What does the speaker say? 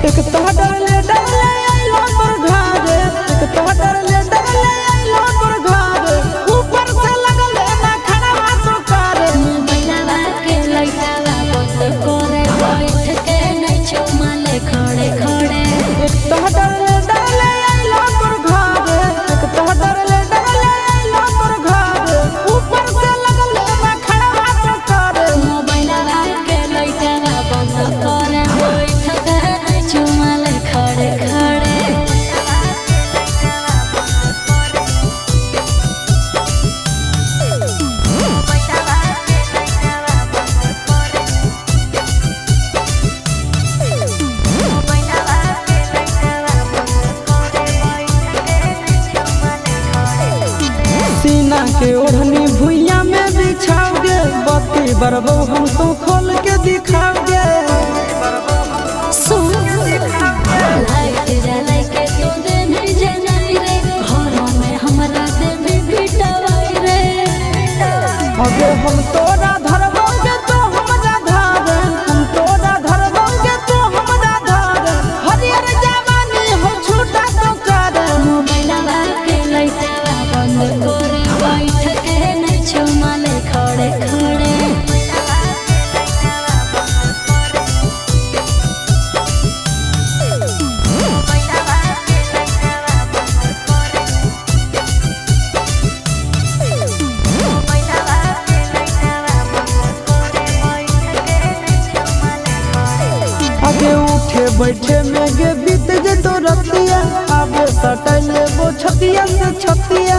एक तो डरले डरले आइलो पर घरे, एक तो डरले डरले आइलो पर घरे, ऊपर से लगल ना खड़वा तो करे। मोबाइलवा के लइकावा बंद करे, बैठ के नहीं चुमाले खड़े खड़े। एक तो डरले डरले आइलो पर घरे, एक तो डरले डरले आइलो पर घरे, ऊपर से लगल ना खड़वा तो करे। मोबाइलवा के लइकावा बंद करे, बैठ के नहीं चुमाले खड़े खड़े। सीना के ओढ़नी भुइया में बिछाओगे, बत्ती बरबो हम तो खोल के दिखाओगे। सुन लाइट जलाई के तू दे नहीं जनाई रे, घरों में हमरा दे भी बिटवाई रे। अगे हम तोरा धरबोगे तो हमरा धारे, हम तोरा धरबोगे तो हमरा धारे, हरियर जवानी हो छूटा तो करे। मोबाइलवा के लइकावा बंद करे, बैठ के नहीं चुमाले खड़े खड़े। आगे उठे बैठे में गे बीत जे तो रतिया, आगे सटले वो छतिया से छतिया।